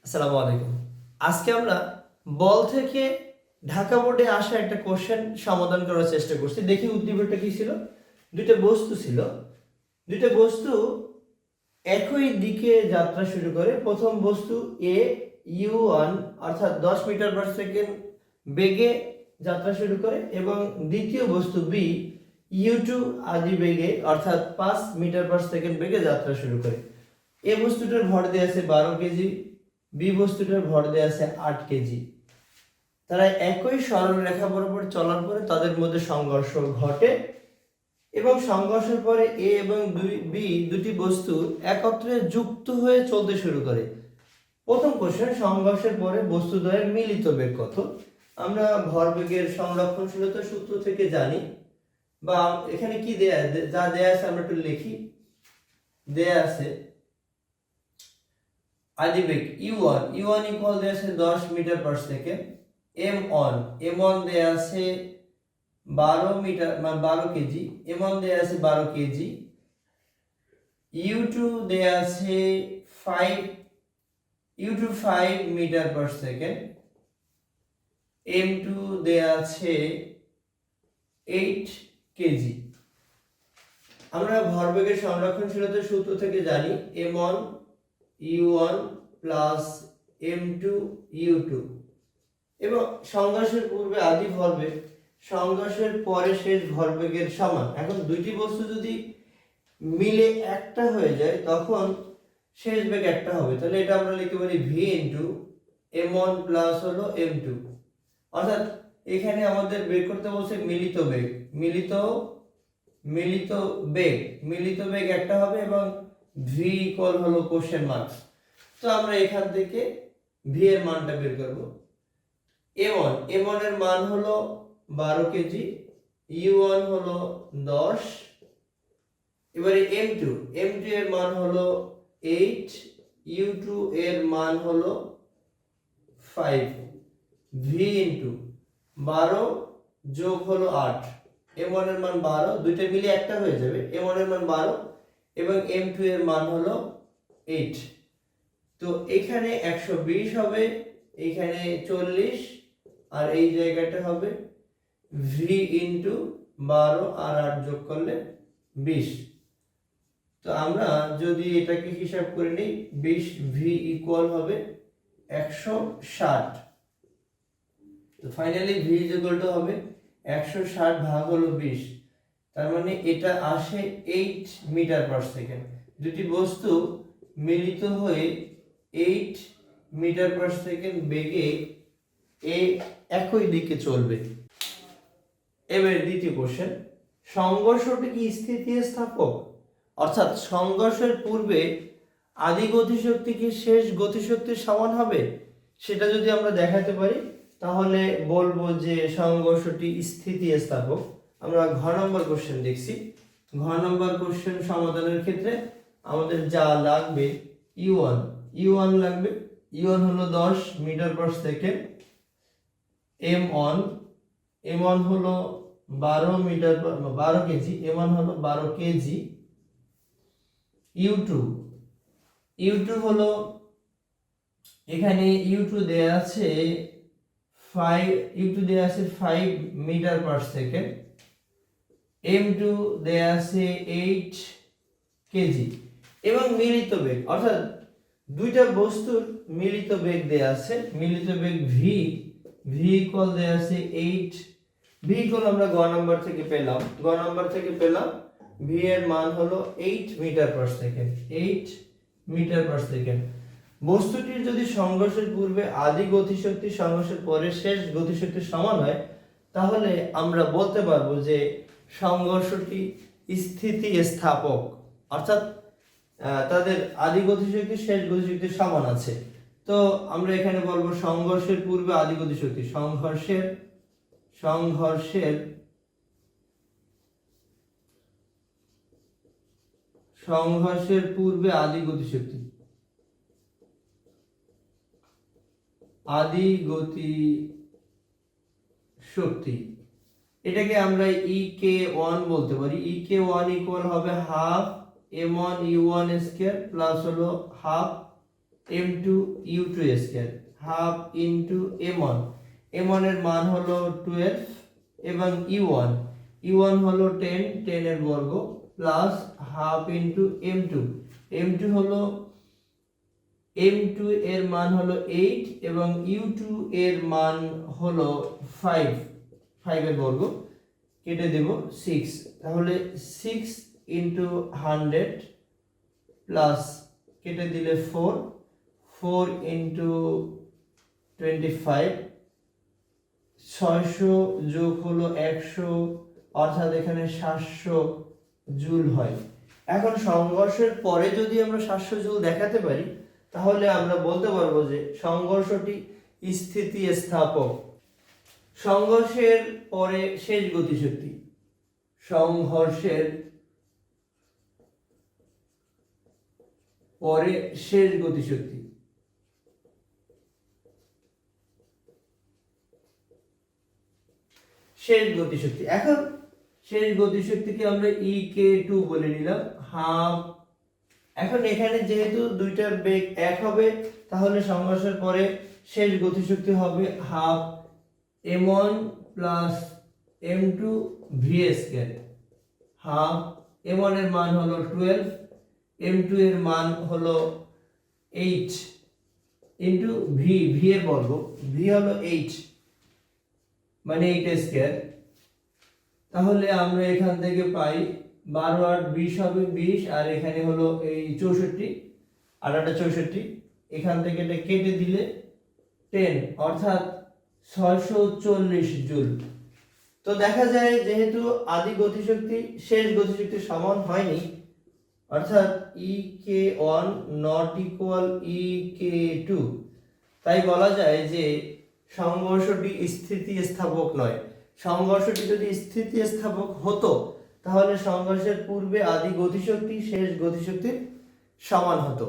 আসসালামু আলাইকুম। আজকে আমরা বল থেকে ঢাকা বোর্ডে আসা একটা কোশ্চেন সমাধান করার চেষ্টা করছি। দেখি উদ্দীপকটা কি ছিল। দুইটা বস্তু ছিল। দুইটা বস্তু একই দিকে যাত্রা শুরু করে। প্রথম বস্তু এ u1 অর্থাৎ 10 মিটার পার সেকেন্ড বেগে যাত্রা শুরু করে এবং দ্বিতীয় বস্তু বি u2 আদি বেগে অর্থাৎ 5 মিটার পার সেকেন্ড বেগে যাত্রা শুরু করে। এ বস্তুটার ভর দেয়া আছে 12 কেজি, বি বস্তুটার ভর দেয়া আছে 8 কেজি। তারা একই সরল রেখা বরাবর চলার পরে তাদের মধ্যে সংঘর্ষ ঘটে এবং সংঘর্ষের পরে এ এবং বি দুটি বস্তু একত্রে যুক্ত হয়ে চলতে শুরু করে। প্রথম কোশ্চেন, সংঘর্ষের পরে বস্তুদ্বয়ের মিলিত বেগ কত? আমরা ভরবেগের সংরক্ষণশীলতা সূত্র থেকে জানি, বা এখানে কি দেয়া যা দেয়া আছে আমরা একটু লিখি। দেয়া আছে আদিবেগ u1 ইকুয়াল দেয়া আছে 10 মিটার পার সেকেন্ড। m1 দেয়া আছে 12 মিটার মানে 12 কেজি। m1 দেয়া আছে 12 কেজি। u2 দেয়া আছে 5 মিটার পার সেকেন্ড। m2 দেয়া আছে 8 কেজি। আমরা ভরবেগের সংরক্ষণশীলতার সূত্র থেকে জানি m1 u1 plus m2 u2 এবং সংঘর্ষের পূর্বে আদি ভরবেগ সংঘর্ষের পরে শেষ ভরবেগের সমান। এখন দুইটি বস্তু যদি মিলে একটা হয়ে যায় তখন শেষ বেগ একটা হবে, তাহলে এটা আমরা লিখতে পারি v ইনটু m1 প্লাস হলো m2। অর্থাৎ এখানে আমাদের বের করতে বলছে মিলিত বেগ। মিলিত বেগ একটা হবে এবং v ইকুয়াল হলো কোশ্চেন মার্ক। তো আমরা এখান থেকে v এর মানটা বের করব। m1 এর মান হলো 12 কেজি, u1 হলো 10। এবারে m2 এর মান হলো 8, u2 এর মান হলো 5। v ইনটু 12 যোগ হলো 8। m1 এর মান 12, দুইটা মিলে একটা হয়ে যাবে। m1 এর মান 12 এবং m2 এর মান হলো 8। তো এখানে 120 হবে, এখানে 40 আর এই জায়গাটা হবে v ইনটু 12 আর 8 যোগ করলে 20। তো আমরা যদি এটাকে হিসাব করে নিই 20 v ইকুয়াল হবে 160। তো ফাইনালি v ইকুয়াল টু হবে 160 ভাগ হলো 20, তার মানে এটা আসে 8 মিটার পার সেকেন্ড। দুটি বস্তু মিলিত হয়ে 8 মিটার পার সেকেন্ড বেগে একই দিকে চলবে। এবারে দ্বিতীয় কোশ্চেন, সংঘর্ষটি কি স্থিতিস্থাপক? অর্থাৎ সংঘর্ষের পূর্বে আদি গতিশক্তি কি শেষ গতিশক্তির সমান হবে? সেটা যদি আমরা দেখাতে পারি তাহলে বলবো যে সংঘর্ষটি স্থিতিস্থাপক। আমরা ঘ নম্বর কোশ্চেন দেখছি। ঘ নম্বর কোশ্চেন সমাধানের ক্ষেত্রে আমাদের যা লাগবে u1 লাগবে। u1 হলো 10 মিটার পার সেকেন্ড। m1 হলো 12 কেজি, m1 হলো 12 কেজি। u2 হলো এখানে u2 দেয়া আছে 5 মিটার পার সেকেন্ড। m2 দেয়া আছে 8 কেজি এবং মিলিত বেগ অর্থাৎ দুইটা বস্তুর মিলিত বেগ দেয়া আছে। মিলিত বেগ v ইকুয়াল দেয়া আছে 8। v ইকুয়াল আমরা গ নাম্বার থেকে পেলাম v এর মান হলো 8 metre per second. 8 metre per second. বস্তুটির যদি সংঘর্ষের পূর্বে আদি গতিশক্তি সংঘর্ষের পরে শেষ গতিশক্তির সমান হয় তাহলে আমরা বলতে পারবো যে সংঘর্ষটি স্থিতিস্থাপক, অর্থাৎ তাদের আদি গতিশক্তি শেষ গতিশক্তির সমান আছে। তো আমরা এখানে বলবো সংঘর্ষের পূর্বে আদি গতিশক্তি সংঘর্ষের পূর্বে আদি গতিশক্তি এটাকে আমরা ek1 বলতে পারি। ek1 ইকুয়াল হবে half m1 u1 square plus হলো half m2 u2 square, half into m1, m1 এর মান হলো 12 এবং u1 হলো 10, 10 এর বর্গ প্লাস হাফ ইনটু m2 হলো m2 এর মান হলো 8 এবং u2 এর মান হলো 5 এর বর্গ কেটে দেব 6, তাহলে 6 ইনটু 100 প্লাস কেটে দিলে 4 ইনটু 25, 600 যোগ হলো 100, অর্থাৎ এখানে 700 জুল হয়। এখন সংঘর্ষের পরে যদি আমরা 700 জুল দেখাতে পারি তাহলে আমরা বলতে পারবো যে সংঘর্ষটি স্থিতিস্থাপক। সংঘর্ষের পরে শেষ গতিশক্তি, সংঘর্ষের পরে শেষ গতিশক্তি, এখন শেষ গতিশক্তিকে আমরা ek2 বলে নিলাম, হাফ। এখন এখানে যেহেতু দুইটার বেগ এক হবে তাহলে সংঘর্ষের পরে শেষ গতিশক্তি হবে half m1 plus m2 v square, half m1 এর মান হলো 12, m2 এর মান হলো 8 ইনটু v এর বর্গ, v হলো 8 মানে 8 স্কয়ার। তাহলে আমরা এখান থেকে পাই 12 আর 20 হবে 20, আর এখানে হলো এই 64, আর এটা 64, এখান থেকে এটা কেটে দিলে 10, অর্থাৎ 640 জুল। তো দেখা যায় যেহেতু আদি গতিশক্তি শেষ গতিশক্তির সমান হয়নি, অর্থাৎ ek1 নট ইকুয়াল ek2, তাই বলা যায় যে সংঘর্ষটি স্থিতিস্থাপক নয়। সংঘর্ষটি যদি স্থিতিস্থাপক হতো তাহলে সংঘর্ষের পূর্বে আদি গতিশক্তি শেষ গতিশক্তির সমান হতো।